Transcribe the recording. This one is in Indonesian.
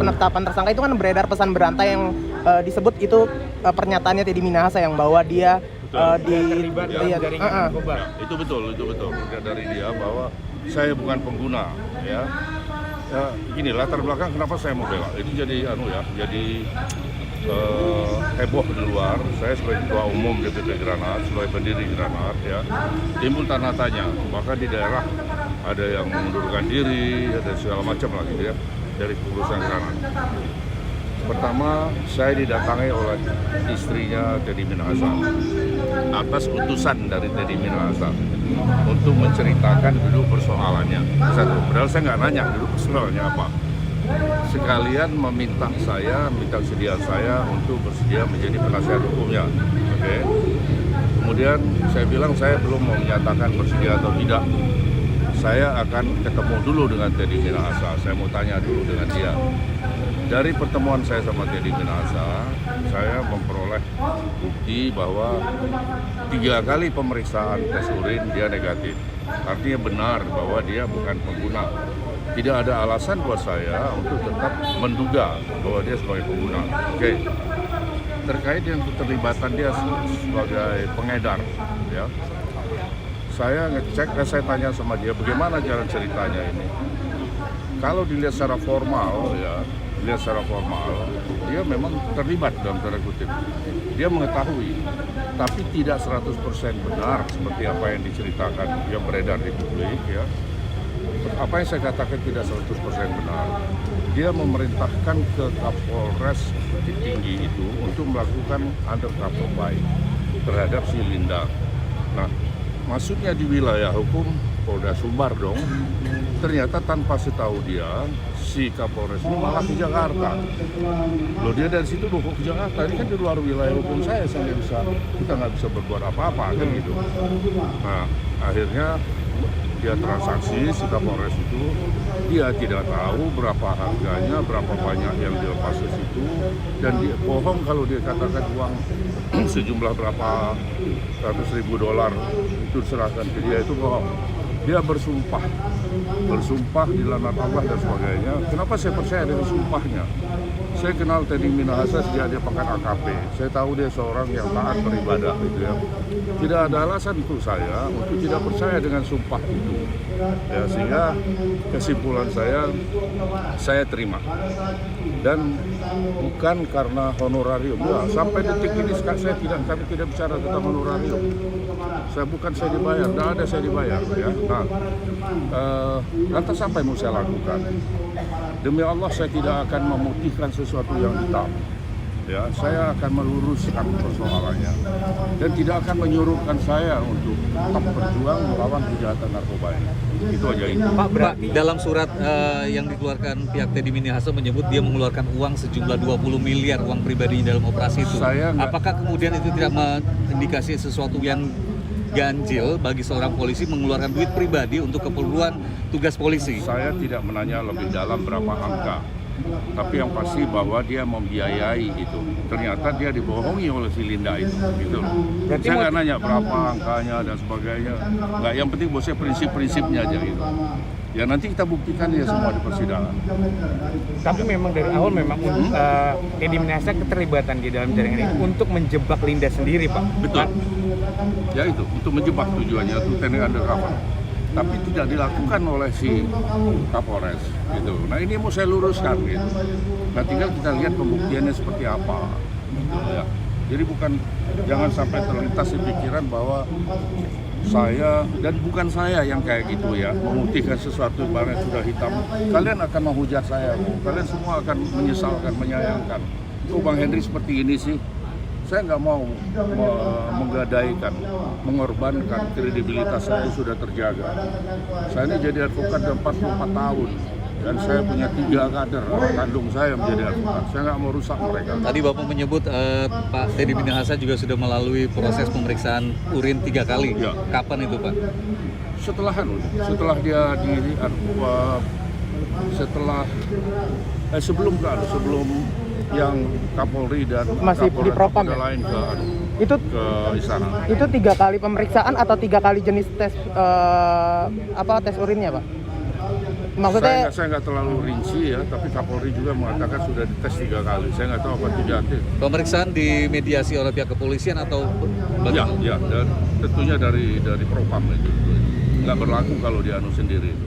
Penetapan tersangka itu kan beredar pesan berantai yang disebut itu pernyataannya Teddy Minahasa yang bahwa dia terlibat dalam jaringan narkoba. Itu betul dari dia bahwa saya bukan pengguna, ya. Gini latar belakang kenapa saya mau bela itu jadi heboh di luar. Saya sebagai ketua umum DPP Granat, sebagai pendiri Granat, ya, timbul tanda tanya. Maka di daerah ada yang mengundurkan diri, ada segala macam lah gitu ya dari pengurusan Granat. Pertama, saya didatangi oleh istrinya Teddy Minahasa atas utusan dari Teddy Minahasa untuk menceritakan dulu persoalannya. Satu, padahal saya nggak nanya dulu persoalannya apa. Sekalian minta kesediaan saya untuk bersedia menjadi penasihat hukumnya. Oke. Kemudian saya bilang saya belum mau menyatakan bersedia atau tidak. Saya akan ketemu dulu dengan Teddy Minahasa. Saya mau tanya dulu dengan dia. Dari pertemuan saya sama Teddy Minahasa, saya memperoleh bukti bahwa 3 kali pemeriksaan tes urin dia negatif. Artinya benar bahwa dia bukan pengguna. Tidak ada alasan buat saya untuk tetap menduga bahwa dia sebagai pengguna. Oke. Terkait dengan keterlibatan dia sebagai pengedar, ya. Saya ngecek dan saya tanya sama dia bagaimana jalan ceritanya ini. Kalau dilihat secara formal, ya, dia memang terlibat dalam tanda kutip. Dia mengetahui, tapi tidak 100% benar seperti apa yang diceritakan, yang beredar di publik, ya. Apa yang saya katakan tidak 100% benar. Dia memerintahkan ke Kapolres Bukit Tinggi itu untuk melakukan undercover buy terhadap si Linda. Nah, maksudnya di wilayah hukum Polda Sumbar dong. Ternyata tanpa setahu dia, si Kapolres ini malah ke Jakarta. Loh, dia dari situ bawa ke Jakarta. Ini kan di luar wilayah hukum kita nggak bisa berbuat apa-apa kan gitu. Nah, akhirnya dia transaksi si Kapolres itu, dia tidak tahu berapa harganya, berapa banyak yang dilepas ke situ, dan dia bohong kalau dia katakan uang sejumlah berapa $100.000 itu diserahkan ke dia, itu bohong. Dia bersumpah di laknat Allah dan sebagainya. Kenapa saya percaya dengan sumpahnya? Saya kenal Teddy Minahasa sejak dia pangkat AKP. Saya tahu dia seorang yang taat beribadah, gitu ya. Tidak ada alasan untuk saya untuk tidak percaya dengan sumpah itu. Ya, sehingga kesimpulan saya terima. Dan bukan karena honorarium. Ya, sampai detik ini kami tidak bicara tentang honorarium. Saya dibayar, tidak ada saya dibayar, ya. Nah, lantas apa yang mau saya lakukan? Demi Allah saya tidak akan memutihkan sesuatu yang hitam. Ya, saya akan meluruskan persoalannya dan tidak akan menyuruhkan saya untuk tetap berjuang melawan kejahatan narkoba ini. Itu aja itu. Pak, dalam surat yang dikeluarkan pihak Teddy Minahasa menyebut dia mengeluarkan uang sejumlah 20 miliar uang pribadinya dalam operasi itu. Apakah kemudian itu tidak mengindikasi sesuatu yang ganjil bagi seorang polisi mengeluarkan duit pribadi untuk keperluan tugas polisi? Saya tidak menanya lebih dalam berapa angka, tapi yang pasti bahwa dia membiayai itu. Ternyata dia dibohongi oleh si Linda itu, gitu. Saya nggak nanya berapa angkanya dan sebagainya. Nggak, yang penting buat saya prinsip-prinsipnya aja gitu. Ya nanti kita buktikan ya semua di persidangan. Tapi memang dari awal Teddy Minahasa keterlibatan di dalam jaringan itu untuk menjebak Linda sendiri, Pak. Betul. Ya itu, untuk menjebak tujuannya, untuk teknik undercover. Tapi tidak dilakukan oleh si Kapolres, gitu. Nah ini mau saya luruskan, gitu. Nah tinggal kita lihat pembuktiannya seperti apa, gitu ya. Jadi jangan sampai terlintas di pikiran bahwa saya, dan bukan saya yang kayak gitu ya, memutihkan sesuatu barang yang sudah hitam. Kalian akan menghujat saya, kalian semua akan menyesalkan, menyayangkan. Kok Bang Henry seperti ini sih? Saya nggak mau menggadaikan, mengorbankan kredibilitas saya yang sudah terjaga. Saya ini jadi advokat sudah 44 tahun. Dan saya punya 3 kader anak kandung saya menjadi advokat. Saya nggak mau rusak mereka. Tadi Bapak menyebut Pak Teddy Minahasa juga sudah melalui proses pemeriksaan urin 3 kali. Ya. Kapan itu, Pak? Setelah dia sebelum yang Kapolri dan Masih Kapolres di Propam ya? lain Itu ke istana. itu 3 kali pemeriksaan atau 3 kali jenis tes tes urinnya, Pak? Maksudnya Saya nggak terlalu rinci ya, tapi Kapolri juga mengatakan sudah dites 3 kali. Saya nggak tahu apa itu jatim. Pemeriksaan dimediasi oleh pihak kepolisian atau Ya, bagaimana? dan tentunya dari Propam itu. Nggak berlaku kalau di anu sendiri itu.